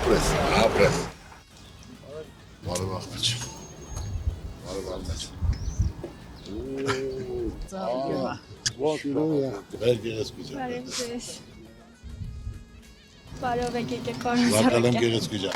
ապրես։ Բարև աղբեջ։ Բարև աղբեջ։ Վեր գեղեցկուջան։ Բարև ձեզ։ Բարև եկեք Վարկալեմ Կարոզարյան։ գեղեցկուջան։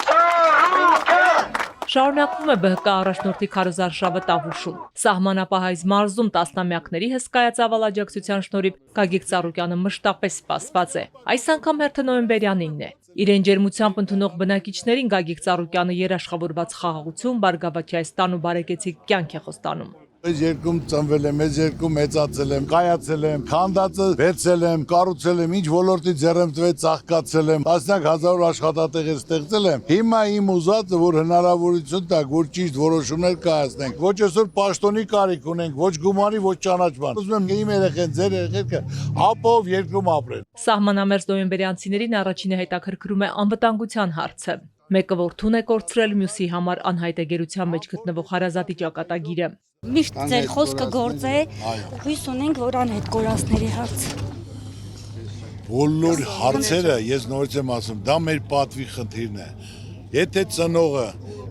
Շարունակվում է ԲՀԿ առաջնորդի քարոզարշավը Տավուշում։ Սահմանապահայց մարզում տասնամյակների հսկայածավալ աջակցության շնորհիվ Գագիկ Ծառուկյանը մշտապես սպասված է։ Այս անգամ հերթը նոյեմբերյանինն է։ Իրեն ջերմությամբ ընդունող բնակիչներին Գագիկ Ծառուկյանը երաշխավորված խաղաղություն, բարգավաճայստան ու բարեկեցիկ կյանք է խոստանում։ Այս երկում ծնվել եմ, այս երկում մեծացել եմ, կայացել եմ, քանդածը վերցել եմ, կառուցել եմ, ինչ ոլորտի ձեռեմ տվեց, ծաղկացել եմ, տասնյակ հազար աշխատատեղեր ստեղծել եմ։ Հիմա իմ ուզածը, որ հնարավորություն տակ, որ ճիշտ որոշումներ կայացնենք։ Ոչ այսօր պաշտոնի կարիք ունենք, ոչ գումարի, ոչ ճանաչման։ Ուզում եմ իմ երեխեն, ձեր երեխեքը ապով երկրում ապրեն։ Սահմանամերձ նոյեմբերյանցիներին առաջինը հետաքրքրում է անվտանգության հարցը։ Մեկը որդուն է կորցրել, մյուսի համար անհայտ է գերության մեջ գտնվող հարազատի ճակատագիրը։ Միշտ ձեր խոսքը գործ է, հույս ունենք, որ անհետ կորածների հարց։ Բոլոր հարցերը, ես նորից եմ ասում, դա մեր պատվի խնդիրն է։ Եթե ծնողը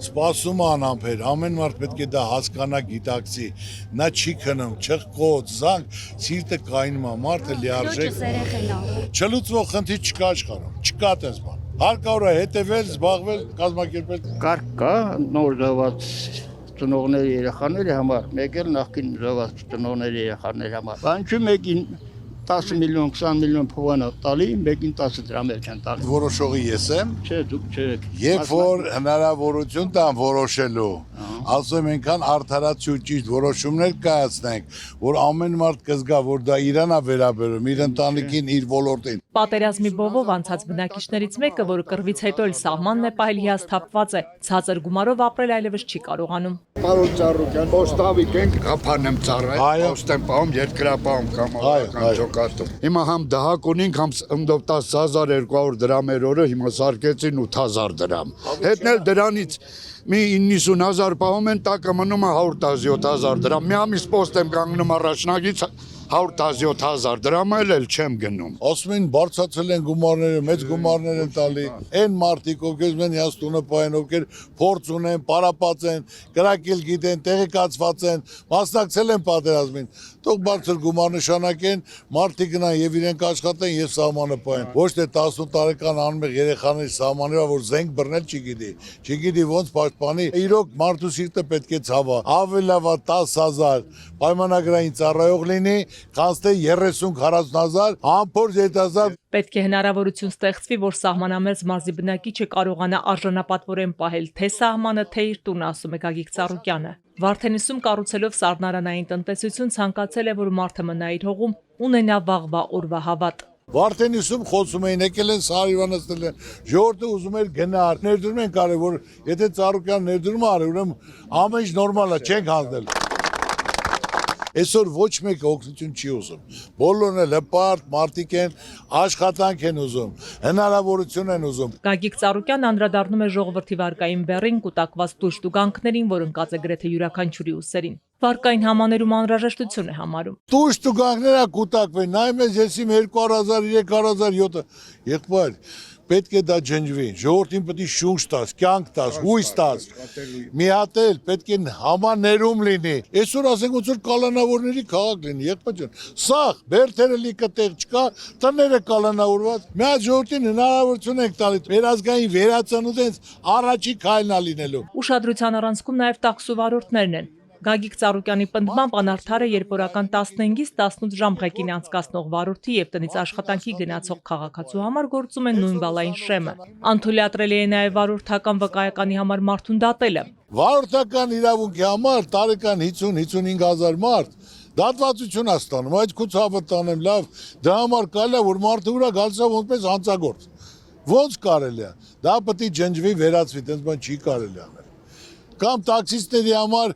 սպասում է անհամբեր, ամեն մարդ պետք է դա հասկանա, գիտակցի, նա չի քնում, չխկոց, զանգ, սիրտը կայնում է, մարդը լիարժեք։ Չլուծվող խնդիր չկա աշխարհում, չկա տես բան։ Հարկավոր է հետևել, զբաղվել, կազմակերպել։ Կարգ կա նոր զոհված ծնողների երեխաների համար, մեկ էլ նախկին զոհված ծնողների երեխաների համար։ Բանջի մեկին 10 միլիոն, 20 միլիոն փոխանա տալի, մեկին 10 դրամ չեն տալի։ Որոշողի ես եմ։ Չէ, դուք չեք։ Երբ որ հնարավորություն տան որոշելու, ասում ենքան արդարացու ճիշտ որոշումներ կայացնենք, որ ամեն մարդ կզգա, որ դա իրան է վերաբերում, իր ընտանիքին, իր ոլորտին։ Պատերազմի բովով անցած բնակիչներից մեկը, որը կռվից հետո էլ սահմանն է պահել հիասթափված է, ցածր գումարով ապրել այլևս չի կարողանում։ Պարոն Ծառուկյան, ոստավիկ ենք, հապան եմ ծառայ, ոստեմ պահում, երկրապահում կամ ջոկատում։ Հիմա համ դահակ ունենք, համ 10,200 դրամեր օրը, հիմա սարկեցին 8,000 դրամ։ Հետնել դրանից մի 90,000 պահում են, տակը մնում է 100,000-7,000 դրամ։ Մի ամիս պոստ եմ կանգնում առաջնագից 100,000-7,000 դրամ էլ չեմ գնում։ Ասում են բարձրացել են գումարները, մեծ գումարներ են տալի։ Այն մարդիկ, ովքեր մեն հաց տունը պահեն, ովքեր փորձ ունեն, պարապած են, կրակել գիտեն, տեղեկացված են, մասնակցել են պատերազմին։ Թող բարձր գումար նշանակեն, մարդիկ գնան եւ իրենք աշխատեն եւ սահմանը պահեն։ Ոչ թե 18 տարեկան անմեղ երեխաների սահմանները, որ զենք բռնել չգիտի ոնց պաշտպանի։ Իրոք մարդու սիրտը պետք է ցավա։ Ավելի լավ 10,000 պայմանագրային ծառայող լինի, քան թե 30-40,000 անփորձ երիտասարդ։ Պետք է հնարավորություն ստեղծվի, որ սահմանամերձ մարզի բնակիչը կարողանա արժանապատվորեն պահել թե սահմանը, թե իր տունը, ասում է Գագիկ Ծառուկյանը։ Վարդենիսում կառուցելով սառնարանային տնտեսություն ցանկացել է, որ մարդը մնա իր հողում, ունենա վաղվա օրվա հավատ։ Վարդենիսում խոսում էին, եկել են սարիվանացնել են, ժողովուրդը ուզում էր գնար, ներդրում են կարել, որ եթե Ծառուկյան ներդրում արի, ուրեմն ամեն ինչ նորմալ է, չենք հանձնել։ Այսօր ոչ մեկը օգնություն չի ուզում, բոլորն էլ հպարտ, մարդիկ են, աշխատանք են ուզում, հնարավորություն են ուզում։ Գագիկ Ծառուկյանն անդրադառնում է ժողովրդի վարկային բեռին, կուտակված տույժ տուգանքներին, որ ընկած է գրեթե յուրաքանչյուրի ուսերին։ Վարկային համաներում անհրաժեշտություն է համարում։ Տույժ տուգանքները կուտակվեն, նայում ես ես իմ 2,000-3,000 եղբայր, պետք է դա ջնջվի, ժողովրդին պետք է շունչ տաս, կյանք տաս, հույս տաս, մի հատ էլ պետք է համաներում լինի։ Այսօր ասենք ոնց որ կալանավորների քաղաք լինի, եղբայր ջան, սաղ, բերդերը լիքը տեղ չկա, տները կալանավորված, մի հատ ժողովրդին հնարավորություն ենք տալի, վերազգային վերածնուտենց առաջի քայլն է լինելու։ Ուշադրության առանցքում նաև տաքսու վարորդներն են։ Գագիկ Ծառուկյանի պնդմամբ անարդար է, երբ օրական 15-ից 18 ժամ ղեկին անցկացնող վարորդի եւ տնից աշխատանքի գնացող քաղաքացու համար գործում են նույն բալային շեմը։ Անթույլատրելի է նաև վարորդական վկայականի համար մարդուն դատելը։ Վարորդական իրավունքի համար տարեկան 50-55,000 մարդ դատվածություն է ստանում, այդ քուցավը տանեմ լավ, դրա համար կարելի է, որ մարդը ուրա գալիս է որպես հանցագործ։ Ոնց կարելի է։ Դա պետք է ջնջվի, վերացվի, այդպես բան չի կարելի անել։ Կամ տաքսիստների համար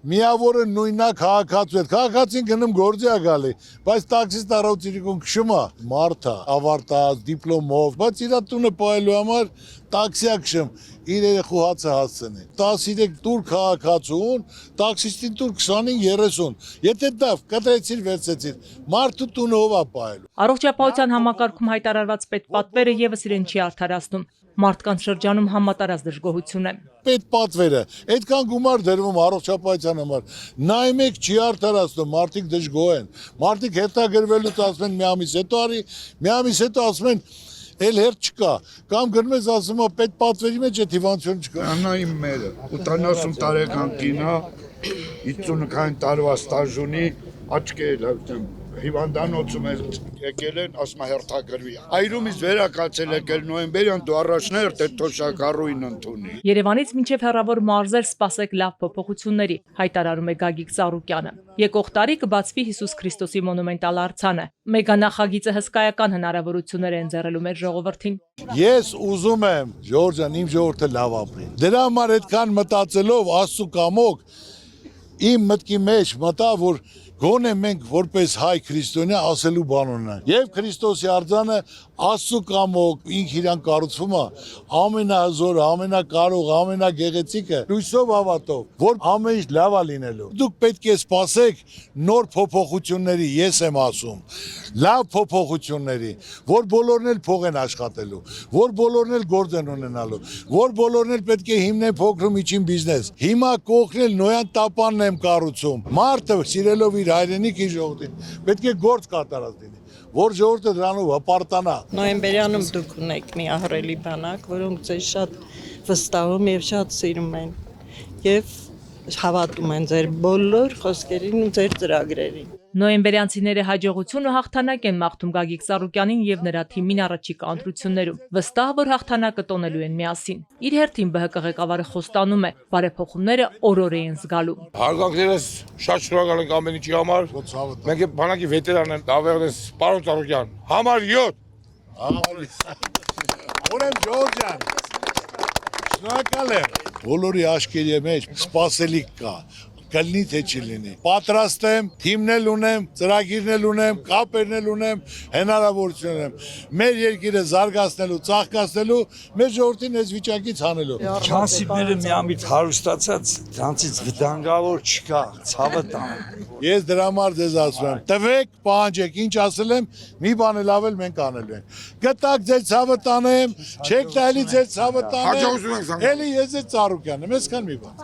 միավորը նույնա քաղաքացու հետ, քաղաքացին գնում գործի է գալի, բայց տաքսիստ առողջիկում քշում է, մարդը ավարտած, դիպլոմով, բայց իր տունը պահելու համար տաքսի է քշում, իր երեխու հացը հասցնի։ 13 տուր քաղաքացուն, տաքսիստին տուր 25-30, եթե դա կտրեցիր, վերցեցիր, մարդու տունը ով է պահելու։ Առողջապահության համակարգում հայտարարված պետպատվերը եւս իրեն չի արդարացնում։ Մարդկանց շրջանում համատարած դժգոհություն է։ Պետ պատվերը, այդքան գումար դրվում առողջապահության համար։ Նայեք չի արդարացնում, մարդիկ դժգոհ են։ Մարդիկ հետագրվելուց ասում են մի ամիս հետո արի, մի ամիս հետո ասում են էլ հերթ չկա, կամ գնում ես ասում է պետ պատվերի մեջ այդ հիվանդություն չկա։ Անա իմ մերը 80 տարեկան կինա 50 տարվա ստաժ ունի, աչքերը հիվանդանոցում եկել են, ասում է հերթագրվի։ Այրումից վերակացել եկել նոյեմբերյան դու առաջնահերթ այդ թոշակառույն ընդունի։ Երևանից մինչև հեռավոր մարզեր սպասեք լավ փոփոխությունների, հայտարարում է Գագիկ Ծառուկյանը։ Եկող տարի կբացվի Հիսուս Քրիստոսի մոնումենտալ արձանը։ Մեգանախագիծը հսկայական հնարավորություններ է ընձեռելու մեր ժողովրդին։ Ես ուզում եմ, Ժորժ ջան, իմ ժողովուրդը լավ ապրի։ Դրա համար այդքան մտածելով Աստծո կամոք իմ մտքի մեջ մտա, որ գոնե մենք որպես հայ քրիստոնյա ասելու բան ունենք։ Եվ Քրիստոսի արձանը Աստծո կամոք ինք իրան կառուցվում է ամենահզոր, ամենակարող, ամենագեղեցիկը լույսով հավատով, որ ամեն ինչ լավ է լինելու։ Դուք պետք է սպասեք նոր փոփոխությունների, ես եմ ասում, լավ փոփոխությունների, որ բոլորն էլ փող են աշխատելու, որ բոլորն էլ գործ են ունենալու, որ բոլորն էլ պետք է հիմնեն փոքր ու միջին բիզնես։ Հիմա կողքնել Նոյան տապանն եմ կառուցում։ Մարդը սիրելով իր հայրենիք իր ժողովրդին պետք է գործ կատարած լինի, որ ժողովուրդը դրանով հպարտանա։ Նոյեմբերյանում դուք ունեք մի ահռելի բանակ, որոնք ձեզ շատ վստահում եւ շատ սիրում են եւ հավատում են ձեր բոլոր խոսքերին ու ձեր ծրագրերին։ Նոյեմբերյանցիները հաջողություն ու հաղթանակ են մաղթում Գագիկ Ծառուկյանին եւ նրա թիմին առաջիկա ընտրություններում։ Վստահ որ հաղթանակը տոնելու են միասին։ Իր հերթին ԲՀԿ ղեկավարը խոստանում է, բարեփոխումները օր-օր են զգալու։ Հարգանքներս շատ շնորհակալ ենք ամեն ինչի համար։ Մենք բանակի վետերան եմ, դավերնես, պարոն Ծառուկյան, համար 7։ Ուրեմն Ժորժ ջան, շնորհակալ եմ։ Բոլորի աշկերի մեջ սպասելիք կա։ Կլինի թե չլինի։ Պատրաստ եմ, թիմն ունեմ, ծրագիրն ունեմ, կապերն ունեմ, հնարավորություն ունեմ։ Մեր երկիրը զարգացնելու, ծաղկացնելու, մեր ժողովրդին այս վիճակից հանելու։ Չանսիպները միամիտ հարուստացած, դրանցից վտանգավոր չկա, ցավը տան։ Ես դրա համար ձեզ ասում եմ, տվեք, պահանջեք, ինչ ասել եմ, մի բան էլ ավել մենք անելու ենք։ Գտակ ձեր ցավը տանեմ, չեք տալի ձեր ցավը տանեմ։ Էլի ես ձեր Ծառուկյանն եմ, այսքան մի բան։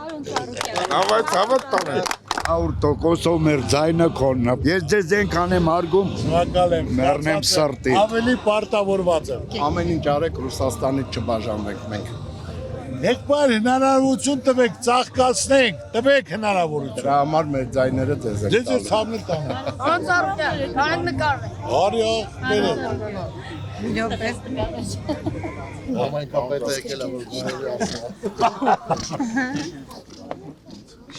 Ավայ ցավը 100%-ով մեր ձայնը քոնն է։ Ես ձեզ այնքան եմ հարգում, Շնորհակալ եմ։ մեռնեմ սրտի։ Ավելի պարտավորված եմ։ Ամեն ինչ արեք Ռուսաստանից չբաժանվենք մենք։ Եկբար հնարավորություն տվեք, ծաղկացնենք, տվեք հնարավորություն։ Դրա համար մեր ձայները ձեզ են Ձեզ ես ցավն տանեմ։ Պարոն Ծառուկյան, հանեք նկարվենք։ Արի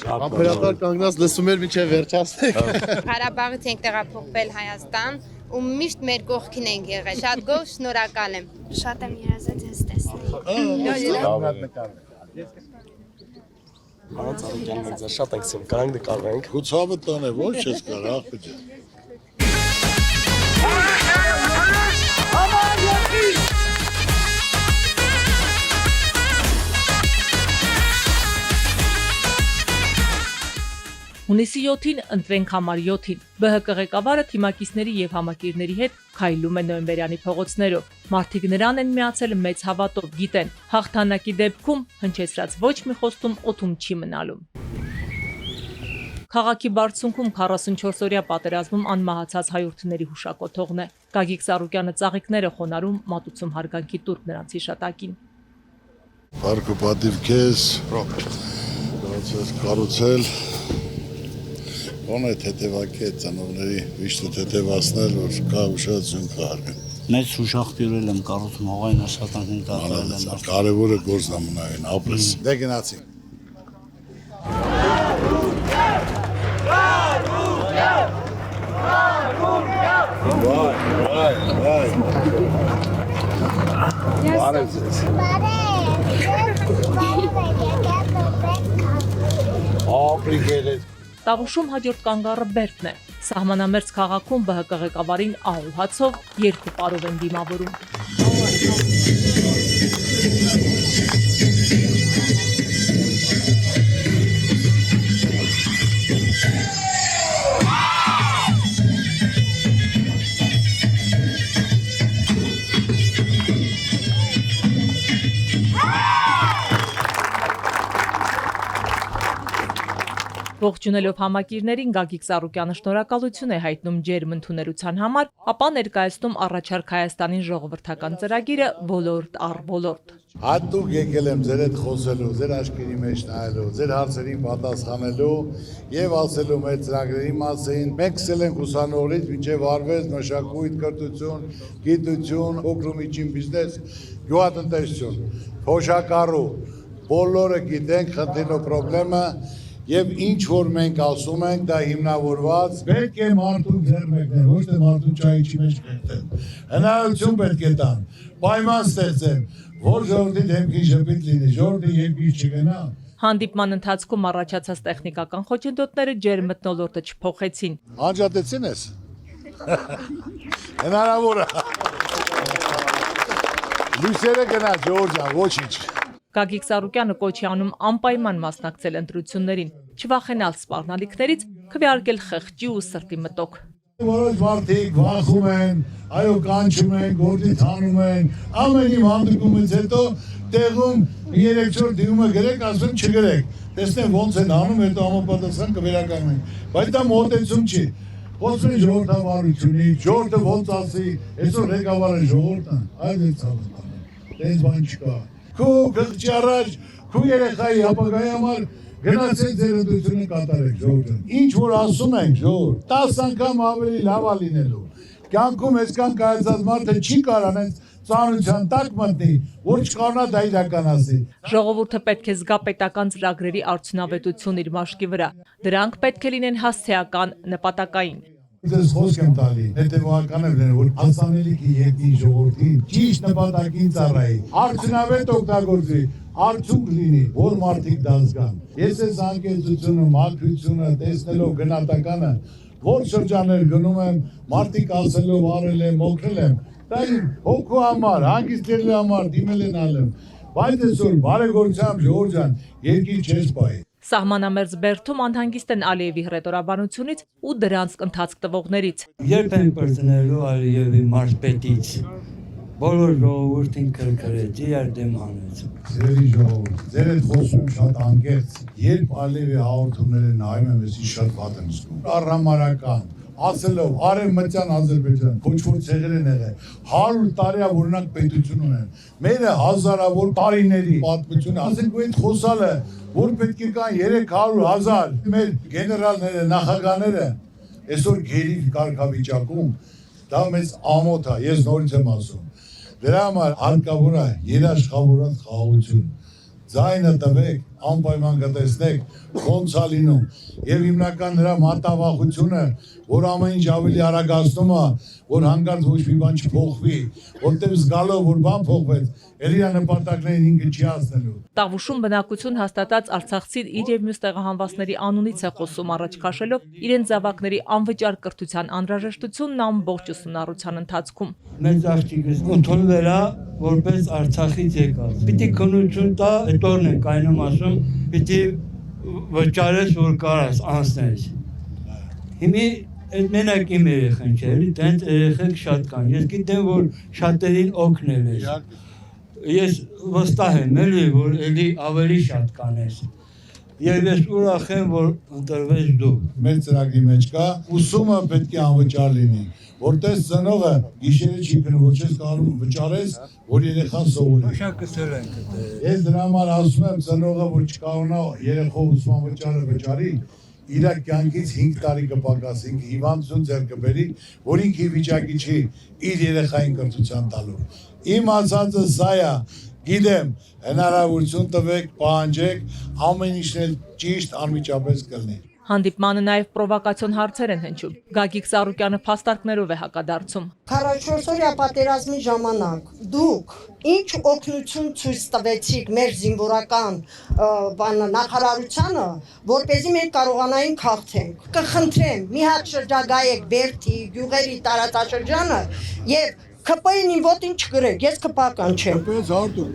Ապերատար կանգնած լսում էր մինչև վերջացնեք։ Ղարաբաղից ենք տեղափոխվել Հայաստան ու միշտ մեր կողքին ենք եղել։ Շատ գոհ, շնորհակալ եմ։ Շատ եմ երազել ձեզ տեսնել։ Պարոն Ծառուկյան, մենք ձեզ շատ ենք սիրում, կարանք նկարվենք։ Քո ցավը տանե, ոչ ես կար, աղբեջը։ Հունիսի 7-ին ընտրենք համար 7-ին ԲՀԿ ղեկավարը թիմակիցների եւ համակիրների հետ քայլում է Նոյեմբերյանի փողոցներով։ Մարդիկ նրան են միացել մեծ հավատով, գիտեն, հաղթանակի դեպքում հնչեցրած ոչ մի խոստում օդում չի մնալու։ Քաղաքի բարձունքում 44-օրյա պատերազմում անմահացած հայրենիների հուշակոթողն է։ Գագիկ Ծառուկյանը ծաղիկները խոնարհում մատուցում հարգանքի տուրք նրանց հիշատակին։ Բարգո պատիվ քեզ։ Կառուցել Ոնե թեթևակի ծնողների վիշտը թեթևացնել, որ կա ուշադրություն կա։ Մեծ հուշախտիրել եմ կառուցում հողային աշխատանքին կատարել եմ։ Կարևորը գործն է մնային, ապրես։ Դե գնացինք։ Տավուշում հաջորդ կանգառը Բերդն է։ Սահմանամերձ քաղաքում ԲՀԿ ղեկավարին ահուհացով երկու պարով են դիմավորում։ Ողջունելով համակիրներին Գագիկ Ծառուկյանը շնորհակալություն է հայտնում ջերմ ընդունելության համար, ապա ներկայացնում առաջարկ Հայաստանին ժողովրդական ծրագիրը ոլորտ առ ոլորտ։ Հատուկ եկել եմ ձեր հետ խոսելու, ձեր աչքերի մեջ նայելու, ձեր հարցերին պատասխանելու եւ ասելու մեր ծրագրերի մասին։ Մենք սկսել ենք ուսանողից մինչեւ արվեստ, մշակույթ, կրթություն, գիտություն, փոքր ու միջին բիզնես, գյուղատնտեսություն, փոշակառու, բոլորը գիտենք խնդիրն ու խնդրեմը եւ ինչ որ մենք ասում ենք, դա հիմնավորված պետք է մարդուն ձեռ մեկնել, ոչ թե մարդուն ճայիչի մեջ կերտել։ Հնարավորություն պետք է տան, պայման ստեղծեն, որ ժողովրդի դեմքին շփիտ լինի, ժողովրդի երկիր չգնա։ Հանդիպման ընթացքում առաջացած տեխնիկական խոչընդոտները ջերմ մթնոլորտը չփոխեցին։ Անջատեցին ես։ Հնարավոր է։ Լույսերը գնա, Ջորջան, ոչինչ։ Գագիկ Ծառուկյանը կոչ է անում անպայման մասնակցել ընտրություններին, չվախենալ սպառնալիքներից, քվեարկել խղճի ու սրտի մտոք։ Որոշ մարդիկ վախում են, այո կանչում են, գործի թանում են, ամեն իմ հանդիպումից հետո տեղում 3-4 դիմումը գրեք, ասում չգրեք, տեսնեմ ոնց են անում, հետո համապատասխան կվերականգնեն, բայց դա մոտեցում չի, խոսում են ժողովրդավարությունից, ժողովուրդը ոնց ասի, այսօր ղեկավարը ժողովուրդն, այլ է ցավը, տես բան չկա, քո գլխի առաջ, քո երեխայի ապագայի համար գնացեք ձեր ընտրությունը կատարեք ժողովուրդ։ Ինչ որ ասում ենք ժողովուրդ, 10 անգամ ավելի լավ է լինելու։ Կյանքում այսքան կայացած մարդը չի կարող այս ծանրության տակ մտնի, որ չկարողանա դա իրականացնել։ Ժողովուրդը պետք է զգա պետական ծրագրերի արդյունավետություն իր մաշկի վրա։ Դրանք պետք է լինեն հասցեական, նպատակային։ Ձեզ խոսք եմ տալի, հետևողական եմ լինել, որ հասանելիքի երկրի ժողովրդին ճիշտ նպատակին ծառայի, արդյունավետ օգտագործի, արդյունք լինի, որ մարդիկ դա զգան։ Ես այս անկեցությունը, մաքրությունը, տեսնելով գնահատականը, որ շրջաններ գնում եմ, մարդիկ ասելով արել եմ, օգնել եմ, դա իմ հոգու համար, հանգիստելու համար դիմել են ալեմ, բայց այսօր բարեգործությամբ Ժողովուրդ ջան, երկիր չես պահի։ Սահմանամերձ Բերդում անհանգիստ են Ալիևի հռետորաբանությունից ու դրանց ընթացք տվողներից։ Երբ են պրծնելու Ալիևի մարզպետից, բոլոր ժողովուրդին քրքրեց, իրար դեմ հանեց։ Ձերի ժողովուրդ, ձեր այդ խոսում շատ անկեղծ, երբ Ալիևի հաղորդումները նայում եմ, ես շատ վատ եմ զգում։ Առհամարական, ասելով Արևմտյան Ադրբեջան, ոչ որ ցեղեր են եղել, 100 տարի է որ նրանք պետություն ունեն։ Մերը հազարավոր տարիների պատմություն, ասենք այդ խոսալը, որ պետք է կան 300,000 մեր գեներալները, նախագահները, այսօր գերի կարգավիճակում, դա մեծ ամոթ է, ես նորից եմ ասում։ Դրա համար հարկավոր է երաշխավորած խաղաղություն, ձայնը տվեք, անպայման կտեսնեք ոնց է լինում եւ հիմնական նրա մտավախությունը, որ ամեն ինչ ավելի արագացնում է, որ հանկարծ ոչ մի բան չփոխվի, որտեղ զգալով որ բան փոխվեց, ելի է նպատակներին ինքը չի հասնելու։ Տավուշում բնակություն հաստատած արցախցին իր եւ մյուս տեղահանվածների անունից է խոսում առաջ քաշելով իրենց զավակների անվճար կրթության անհրաժեշտությունն ամբողջ ուսումնառության ընթացքում։ Մեծ աղջիկս ընդունվել է որպես Արցախից եկած։ Պիտի քննություն տա, հետորն են կայնում ասում, պիտի վճարես որ կարաս անցնես։ Հիմի այդ մենակ իմ երեխան չէ, էլի տենց երեխեք շատ կան։ Ես գիտեմ որ շատերին օգնել ես։ Ես վստահ եմ էլի որ էլի ավելի շատ կանես։ Եվ ես ուրախ եմ որ ընտրվես դու։ Մեր ծրագրի մեջ կա ուսումը պետք է անվճար լինի, որտեղ ծնողը գիշերը չի գնում, ոչ ես կարող վճարես, որ երեխան սովորի։ Շակսել ենք դա։ Ես դրա համար ասում եմ ծնողը որ չկարողանա երեխու ուսման վճարը վճարի, իր կյանքից 5 տարի կպակասի, հիվանդություն ձեռք կբերի, որ ինքը ի վիճակի չի իր երեխային կրթության տալու։ Իմ ասածը սա է, գիտեմ, հնարավորություն տվեք, պահանջեք, ամեն ինչն էլ ճիշտ անմիջապես կլինի։ Հանդիպմանը նաև պրովոկացիոն հարցեր են հնչում։ Գագիկ Ծառուկյանը փաստարկներով է հակադարձում։ 44-օրյա պատերազմի ժամանակ դուք ինչ օգնություն ցույց տվեցիք մեր զինվորական նախարարությանը, որպեսզի մենք կարողանայինք հաղթենք։ Կխնդրեմ, մի հատ շրջագայեք Բերդի, գյուղերի տարածաշրջանը եւ ԿՊ-ին ոտին չգրեք, ես ԿՊ-ական չեմ։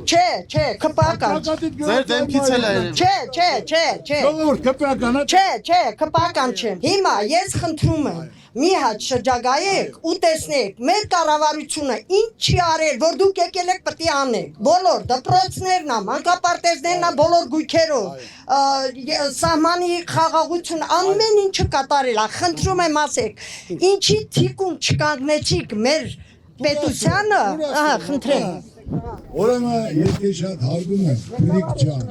Չէ, ԿՊ-ական։ Ձեր դեմքից էլ է։ Չէ։ Ժողովուրդ ԿՊ-ական է։ Չէ, ԿՊ-ական չեմ։ Հիմա ես խնդրում եմ, մի հատ շրջագայեք ու տեսնեք մեր կառավարությունը ինչ չի արել, որ դուք եկել եք պետք է անեք։ Բոլոր դպրոցներն, մանկապարտեզներն, բոլոր գույքերով, սահմանի խաղաղություն, ամեն ինչը կատարել է։ Խնդրում եմ ասեք, ինչի թիկուն չկանգնեցիք մեր պետությանը, խնդրեմ։ Ուրեմն ես շատ հարգում եմ Ֆրիկ ջան,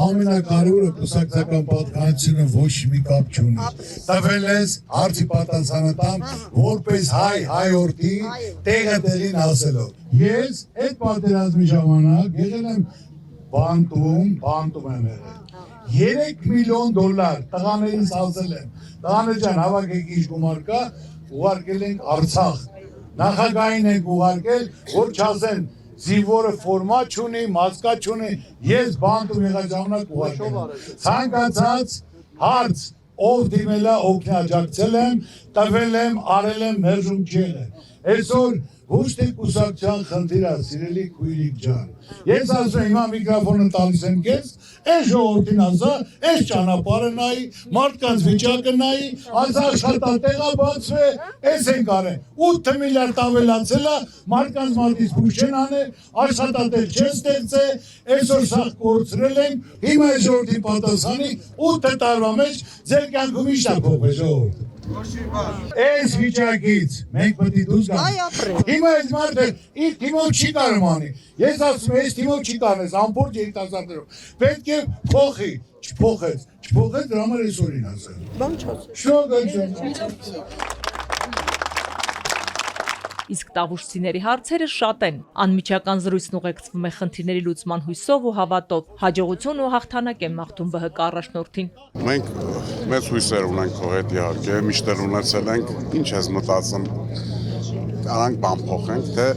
ամենակարևորը կուսակցական պատկանությունը ոչ մի կապ չունի։ Տվել ես հարցի պատասխանը տամ, որպես հայորդի տեղը տեղին ասելով։ Ես այդ պատերազմի ժամանակ եղել եմ բանտում եմ եղել։ 3 միլիոն դոլար տղաներից ասել եմ, տղաներ ջան հավաքեք ինչ գումար կա, ուղարկել ենք Արցախ։ Նախագահին ենք ուղարկել, որ չասեն զինվորը ֆորմա չունի, մասկա չունի, ես բանտում եղած ժամանակ ուղարկել եմ։ Ցանկացած հարց, ով դիմել է օգնաջակցել եմ, տվել եմ, արել եմ, մերժում չի եղել։ Այսօր ոչ թե կուսակցության խնդիր է, սիրելի քույրիկ ջան։ Ես ասում եմ, հիմա միկրոֆոնը տալիս եմ քեզ, այս ժողովրդին ասա, այս ճանապարհը նայի, մարդկանց վիճակը նայի, այս աշխատատեղը բացվե, այս են կարել։ 8 միլիարդ ավելացել է, մարդկանց մատից փուշ չեն անել, աշխատատեղ չեն ստեղծել, այսօր սա կորցրել ենք, հիմա այս ժողովրդի պատասխանի 8 տարվա մեջ ձեր կյանքում ինչ է փոխվել ժողովուրդ։ Այս վիճակից մենք պետք է դուրս գանք։ Հիմա այս մարդը իր թիմով չի կարող անի։ Ես ասում եմ, այս թիմով չի կարող, ամբողջ երիտասարդներով։ Պետք է փոխի, չփոխեց, դրա համար այսօրին ասել։ Բան չասել։ Շնորհակալ։ Իսկ տավուշցիների հարցերը շատ են։ Անմիջական զրույցն ուղեկցվում է խնդիրների լուծման հույսով ու հավատով։ Հաջողություն ու հաղթանակ են մաղթում ԲՀԿ առաջնորդին։ Մենք մեծ հույսեր ունենք քո հետ իհարկե, միշտ ունեցել ենք, ինչ ես մտածում, անանք բան փոխենք, թե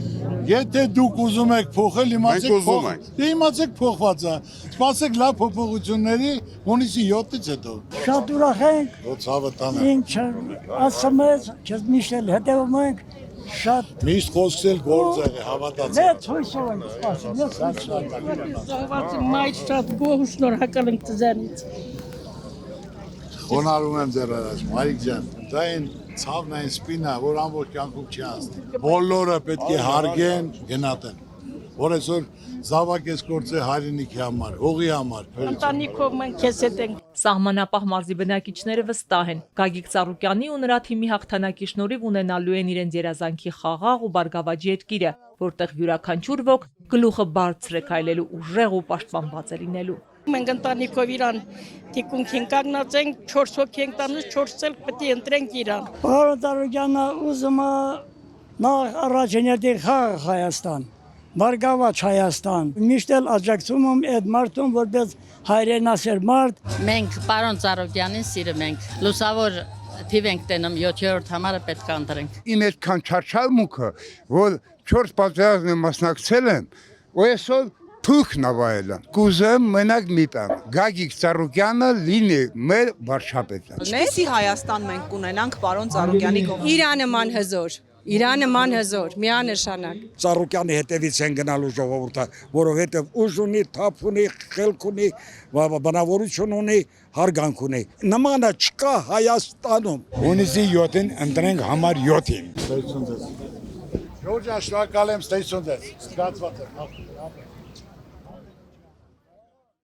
Եթե դուք ուզում եք փոխել, իմացեք փոխված է։ Սպասեք լավ փոփոխությունների հունիսի 7-ից հետո։ Շատ ուրախ ենք։ Ոցավը տանը։ Ինչ ասում ես, չես միշտ հետևում ենք, շատ Միշտ խոսքել գործ է, հավատացեք։ մեծ հույսով ենք սպասում։ Զոհված մայր շատ գոհ շնորհակալ ենք ձեզանից։ Խոնարհում եմ ձեր առաջ, Մարիկ ջան, դա այն ցավն այն սպինա, որ ամբողջ կյանքում չի անցնի։ Բոլորը պետք է հարգեն, գնահատեն։ Որ այսօր զավակ ես գործել հայրենիքի համար, հողի համար։ Ընտանիքով մենք քեզ հետ ենք։ Սահմանապահ մարզի բնակիչները վստահ են։ Գագիկ Ծառուկյանի ու նրա թիմի հաղթանակի շնորհիվ ունենալու են իրենց երազանքի խաղաղ ու բարգավաճ երկիրը, որտեղ յուրաքանչյուր ոք գլուխը բարձր է քայլելու ուժեղ ու պաշտպանված է լինելու։ Մենք ընտանիքով իրան թիկունքին կանգնած ենք, 4 հոգի ենք տանուց, 4 էլ պետք է ընտրենք իրան։ Պարոն Ծառուկյանը ուզում է նախ առաջին երթի խաղաղ Հայաստան, բարգավաճ Հայաստան։ Միշտ էլ աջակցում եմ այդ մարդուն, որպես հայրենասեր մարդ։ Մենք պարոն Ծառուկյանին սիրում ենք։ Լուսավոր թիվ ենք տենում 7-րդ համարը պետք է ընտրենք։ Իմ այդքան չարչարմունքը, որ 4 պատերազմի մասնակցել եմ, ու այսօր թուք նավայելը։ Կուզեմ մենակ մի բան, Գագիկ Ծառուկյանը լինի մեր վարչապետը։ Ինչպեսի Հայաստան մենք կունենանք պարոն Ծառուկյանի կողմից։ Իրանման հզոր, միանշանակ։ Ծառուկյանի հետևից են գնալու ժողովուրդը, որովհետև ուժ ունի, թափ ունի, խելք ունի, բանավորություն ունի, հարգանք ունի։ Նմանը չկա Հայաստանում։ Հունիսի 7-ին ընտրենք համար 7-ին։ Ժորժ, շնորհակալ եմ, ստեսուն ձեզ։ Զգացված եմ։